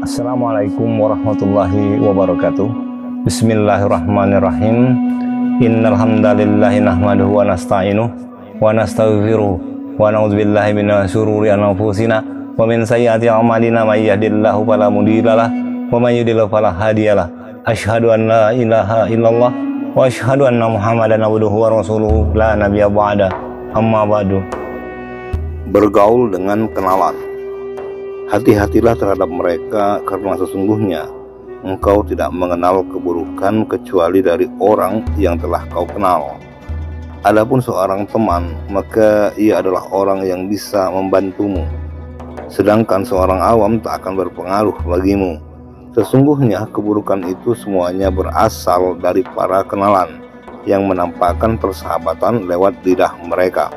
Assalamualaikum warahmatullahi wabarakatuh. Bismillahirrahmanirrahim. Innal hamdalillahi nahmaduhu wa nasta'inuhu wa nastaghfiruh wa na'udzubillahi min syururi anfusina wa min sayyiati a'malina may yahdihillahu fala mudhillalah wa may yudhlil fala hadiyalah. Asyhadu an la ilaha illallah wa asyhadu anna Muhammadan abduhu wa rasuluhu la nabiyya ba'da. Amma ba'du. Bergaul dengan kenalan. Hati-hatilah terhadap mereka, karena sesungguhnya engkau tidak mengenal keburukan kecuali dari orang yang telah kau kenal. Adapun seorang teman, maka ia adalah orang yang bisa membantumu, sedangkan seorang awam tak akan berpengaruh bagimu. Sesungguhnya keburukan itu semuanya berasal dari para kenalan yang menampakkan persahabatan lewat lidah mereka.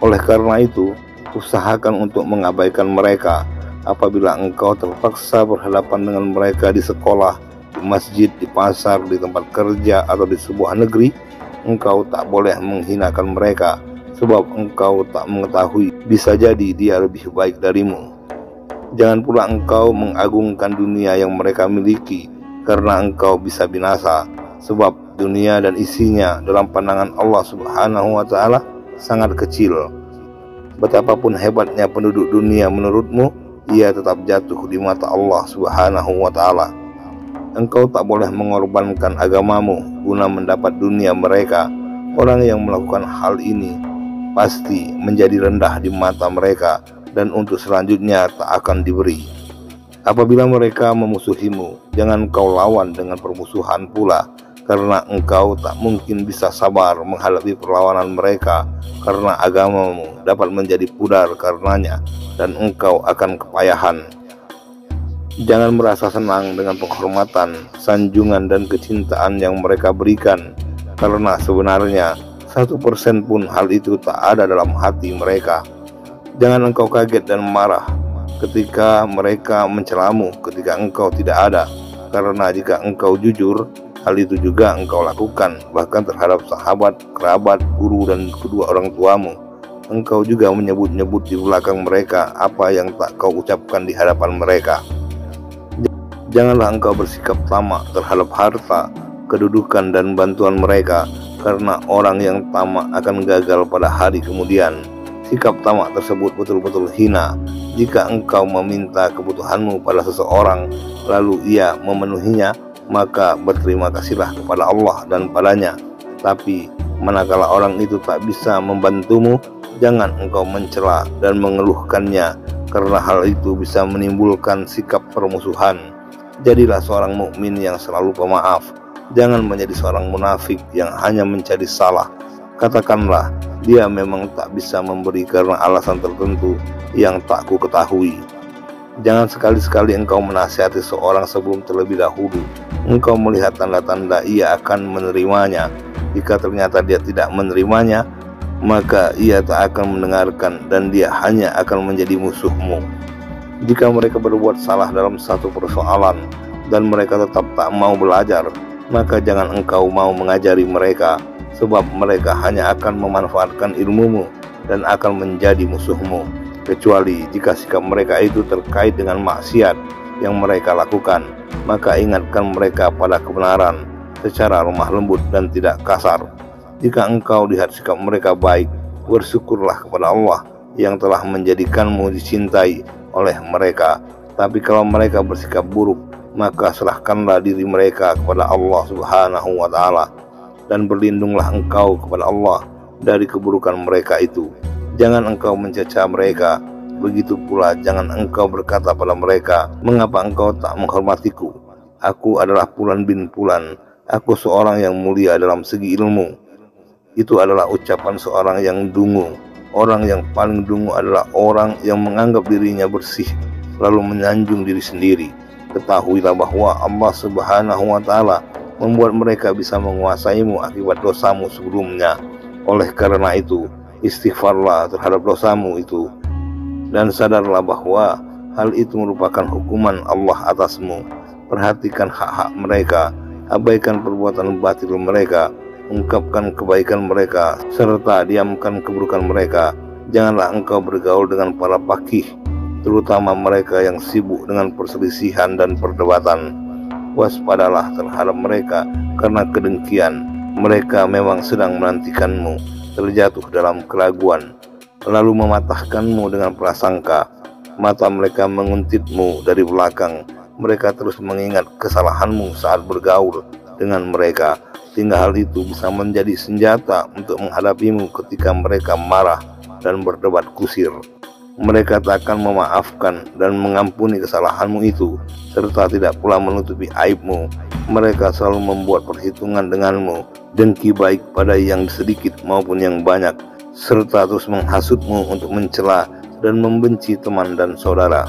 Oleh karena itu, usahakan untuk mengabaikan mereka. Apabila engkau terpaksa berhadapan dengan mereka di sekolah, di masjid, di pasar, di tempat kerja, atau di sebuah negeri, engkau tak boleh menghinakan mereka, sebab engkau tak mengetahui, bisa jadi dia lebih baik darimu. Jangan pula engkau mengagungkan dunia yang mereka miliki, karena engkau bisa binasa, sebab dunia dan isinya dalam pandangan Allah Subhanahu wa Ta'ala sangat kecil. Betapapun hebatnya penduduk dunia menurutmu, ia tetap jatuh di mata Allah Subhanahu wa Ta'ala. Engkau tak boleh mengorbankan agamamu guna mendapat dunia mereka. Orang yang melakukan hal ini pasti menjadi rendah di mata mereka, dan untuk selanjutnya tak akan diberi. Apabila mereka memusuhimu, jangan kau lawan dengan permusuhan pula, karena engkau tak mungkin bisa sabar menghadapi perlawanan mereka, karena agamamu dapat menjadi pudar karenanya, dan engkau akan kepayahan. Jangan merasa senang dengan penghormatan, sanjungan, dan kecintaan yang mereka berikan, karena sebenarnya 1% pun hal itu tak ada dalam hati mereka. Jangan engkau kaget dan marah ketika mereka mencelamu ketika engkau tidak ada, karena jika engkau jujur, hal itu juga engkau lakukan, bahkan terhadap sahabat, kerabat, guru, dan kedua orang tuamu. Engkau juga menyebut-nyebut di belakang mereka apa yang tak kau ucapkan di hadapan mereka. Janganlah engkau bersikap tamak terhadap harta, kedudukan, dan bantuan mereka, karena orang yang tamak akan gagal pada hari kemudian. Sikap tamak tersebut betul-betul hina. Jika engkau meminta kebutuhanmu pada seseorang, lalu ia memenuhinya, maka berterima kasihlah kepada Allah dan padanya. Tapi manakala orang itu tak bisa membantumu, jangan engkau mencela dan mengeluhkannya, karena hal itu bisa menimbulkan sikap permusuhan. Jadilah seorang mukmin yang selalu pemaaf. Jangan menjadi seorang munafik yang hanya mencari salah. Katakanlah, dia memang tak bisa memberi karena alasan tertentu yang tak ku ketahui. Jangan sekali-sekali engkau menasihati seorang sebelum terlebih dahulu engkau melihat tanda-tanda ia akan menerimanya. Jika ternyata dia tidak menerimanya, maka ia tak akan mendengarkan, dan dia hanya akan menjadi musuhmu. Jika mereka berbuat salah dalam satu persoalan dan mereka tetap tak mau belajar, maka jangan engkau mau mengajari mereka, sebab mereka hanya akan memanfaatkan ilmumu dan akan menjadi musuhmu, kecuali jika sikap mereka itu terkait dengan maksiat yang mereka lakukan. Maka ingatkan mereka pada kebenaran secara lemah lembut dan tidak kasar. Jika engkau lihat sikap mereka baik, bersyukurlah kepada Allah yang telah menjadikanmu dicintai oleh mereka. Tapi kalau mereka bersikap buruk, maka serahkanlah diri mereka kepada Allah Subhanahu wa Ta'ala, dan berlindunglah engkau kepada Allah dari keburukan mereka itu. Jangan engkau mencerca mereka. Begitu pula jangan engkau berkata pada mereka, mengapa engkau tak menghormatiku? Aku adalah Fulan bin Fulan. Aku seorang yang mulia dalam segi ilmu. Itu adalah ucapan seorang yang dungu. Orang yang paling dungu adalah orang yang menganggap dirinya bersih, lalu menyanjung diri sendiri. Ketahuilah bahwa Allah Subhanahu wa Ta'ala membuat mereka bisa menguasaimu akibat dosamu sebelumnya. Oleh karena itu, istighfarlah terhadap dosamu itu, dan sadarlah bahwa hal itu merupakan hukuman Allah atasmu. Perhatikan hak-hak mereka, abaikan perbuatan batil mereka, ungkapkan kebaikan mereka, serta diamkan keburukan mereka. Janganlah engkau bergaul dengan para pakih, terutama mereka yang sibuk dengan perselisihan dan perdebatan. Waspadalah terhadap mereka karena kedengkian. Mereka memang sedang menantikanmu terjatuh dalam keraguan, lalu mematahkanmu dengan prasangka. Mata mereka menguntitmu dari belakang. Mereka terus mengingat kesalahanmu saat bergaul dengan mereka, sehingga hal itu bisa menjadi senjata untuk menghadapimu ketika mereka marah dan berdebat kusir. Mereka tak akan memaafkan dan mengampuni kesalahanmu itu, serta tidak pula menutupi aibmu. Mereka selalu membuat perhitungan denganmu, dengki baik pada yang sedikit maupun yang banyak, serta terus menghasutmu untuk mencela dan membenci teman dan saudara.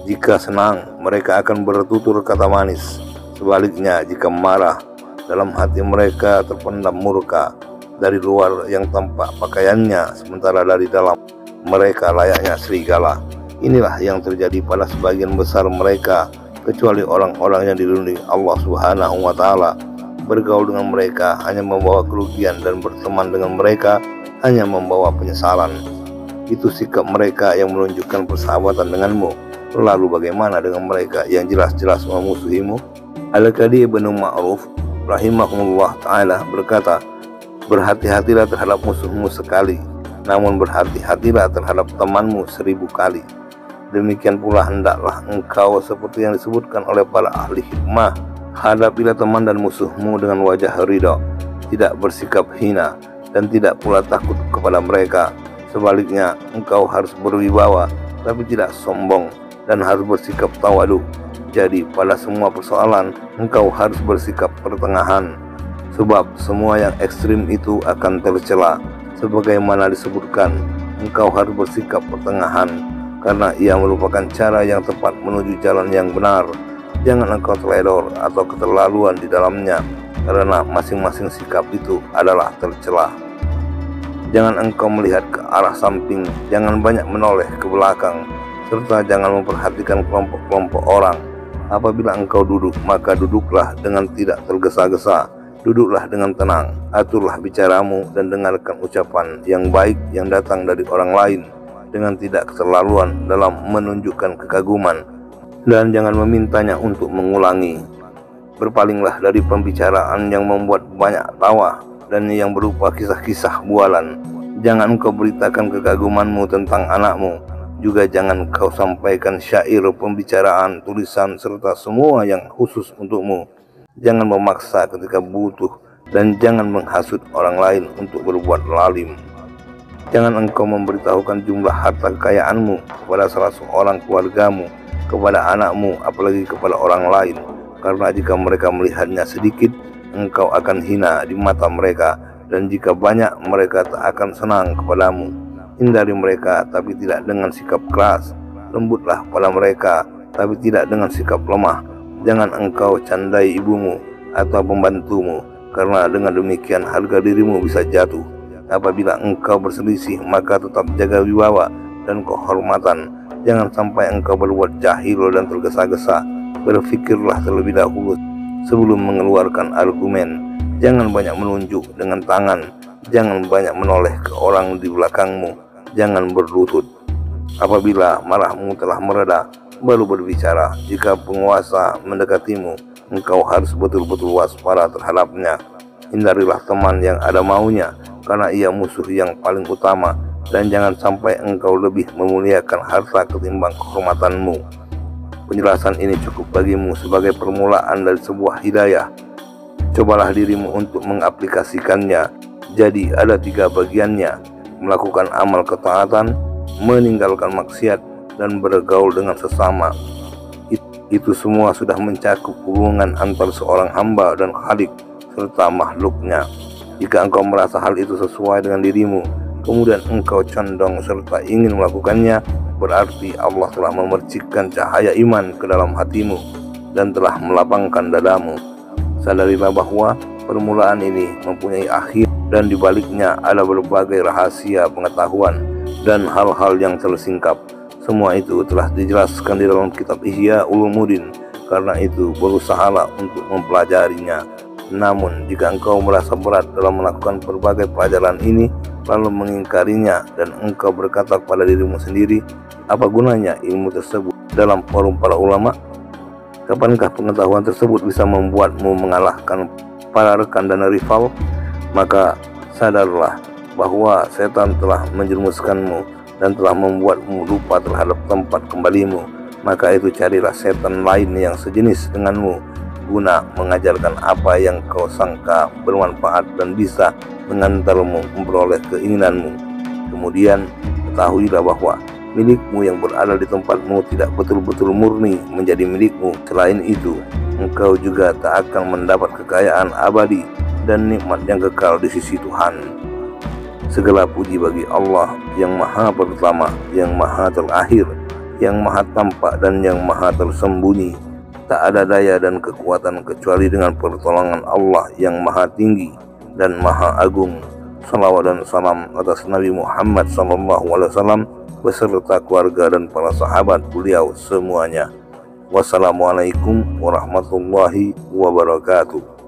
Jika senang, mereka akan bertutur kata manis. Sebaliknya, jika marah, dalam hati mereka terpendam murka. Dari luar yang tampak pakaiannya, sementara dari dalam mereka layaknya serigala. Inilah yang terjadi pada sebagian besar mereka, kecuali orang-orang yang dilindungi Allah Subhanahu wa Ta'ala. Bergaul dengan mereka hanya membawa kerugian, dan berteman dengan mereka hanya membawa penyesalan. Itu sikap mereka yang menunjukkan persahabatan denganmu. Lalu bagaimana dengan mereka yang jelas-jelas memusuhimu? Al-Qadi Ibnu Ma'ruf rahimahullah ta'ala berkata, berhati-hatilah terhadap musuhmu sekali, namun berhati-hatilah terhadap temanmu 1000 kali. Demikian pula hendaklah engkau seperti yang disebutkan oleh para ahli hikmah, hadapilah teman dan musuhmu dengan wajah ridha, tidak bersikap hina, dan tidak pula takut kepada mereka. Sebaliknya, engkau harus berwibawa tapi tidak sombong, dan harus bersikap tawadu. Jadi pada semua persoalan engkau harus bersikap pertengahan, sebab semua yang ekstrim itu akan tercela. Sebagaimana disebutkan, engkau harus bersikap pertengahan, karena ia merupakan cara yang tepat menuju jalan yang benar. Jangan engkau teledor atau keterlaluan di dalamnya, karena masing-masing sikap itu adalah tercela. Jangan engkau melihat ke arah samping, jangan banyak menoleh ke belakang, serta jangan memperhatikan kelompok-kelompok orang. Apabila engkau duduk, maka duduklah dengan tidak tergesa-gesa, duduklah dengan tenang, aturlah bicaramu, dan dengarkan ucapan yang baik yang datang dari orang lain dengan tidak keterlaluan dalam menunjukkan kekaguman, dan jangan memintanya untuk mengulangi. Berpalinglah dari pembicaraan yang membuat banyak tawa dan yang berupa kisah-kisah bualan. Jangan engkau beritakan kekagumanmu tentang anakmu. Juga jangan kau sampaikan syair, pembicaraan, tulisan, serta semua yang khusus untukmu. Jangan memaksa ketika butuh, dan jangan menghasut orang lain untuk berbuat lalim. Jangan engkau memberitahukan jumlah harta kekayaanmu kepada salah seorang keluargamu, kepada anakmu, apalagi kepada orang lain, karena jika mereka melihatnya sedikit, engkau akan hina di mata mereka, dan jika banyak, mereka tak akan senang kepadamu. Hindari mereka, tapi tidak dengan sikap keras. Lembutlah pada mereka, tapi tidak dengan sikap lemah. Jangan engkau candai ibumu atau pembantumu, karena dengan demikian harga dirimu bisa jatuh. Apabila engkau berselisih, maka tetap jaga wibawa dan kehormatan. Jangan sampai engkau berbuat jahil dan tergesa-gesa. Berfikirlah terlebih dahulu sebelum mengeluarkan argumen. Jangan banyak menunjuk dengan tangan. Jangan banyak menoleh ke orang di belakangmu. Jangan berlutut. Apabila marahmu telah mereda, baru berbicara. Jika penguasa mendekatimu, engkau harus betul-betul waspada terhadapnya. Hindarilah teman yang ada maunya, karena ia musuh yang paling utama. Dan jangan sampai engkau lebih memuliakan harta ketimbang kehormatanmu. Penjelasan ini cukup bagimu sebagai permulaan dari sebuah hidayah. Cobalah dirimu untuk mengaplikasikannya. Jadi ada 3 bagiannya: melakukan amal ketaatan, meninggalkan maksiat, dan bergaul dengan sesama. Itu semua sudah mencakup hubungan antar seorang hamba dan Khalik serta makhluknya. Jika engkau merasa hal itu sesuai dengan dirimu, kemudian engkau condong serta ingin melakukannya, berarti Allah telah memercikkan cahaya iman ke dalam hatimu dan telah melapangkan dadamu. Sadarilah bahwa permulaan ini mempunyai akhir, dan di baliknya ada berbagai rahasia pengetahuan dan hal-hal yang tersingkap. Semua itu telah dijelaskan di dalam kitab Ihya Ulumuddin. Karena itu berusahalah untuk mempelajarinya. Namun jika engkau merasa berat dalam melakukan berbagai pelajaran ini, lalu mengingkarinya, dan engkau berkata kepada dirimu sendiri, apa gunanya ilmu tersebut dalam forum para ulama? Kapankah pengetahuan tersebut bisa membuatmu mengalahkan para rekan dan rival? Maka sadarlah bahwa setan telah menjerumuskanmu dan telah membuatmu lupa terhadap tempat kembalimu. Maka itu carilah setan lain yang sejenis denganmu, guna mengajarkan apa yang kau sangka bermanfaat dan bisa mengantarmu memperoleh keinginanmu. Kemudian ketahuilah bahwa milikmu yang berada di tempatmu tidak betul-betul murni menjadi milikmu. Selain itu, engkau juga tak akan mendapat kekayaan abadi dan nikmat yang kekal di sisi Tuhan. Segala puji bagi Allah yang Maha Pertama, yang Maha Terakhir, yang Maha Tampak dan yang Maha Tersembunyi. Tak ada daya dan kekuatan kecuali dengan pertolongan Allah yang Maha Tinggi dan Maha Agung. Salawat dan salam atas Nabi Muhammad SAW beserta keluarga dan para sahabat beliau semuanya. Wassalamualaikum warahmatullahi wabarakatuh.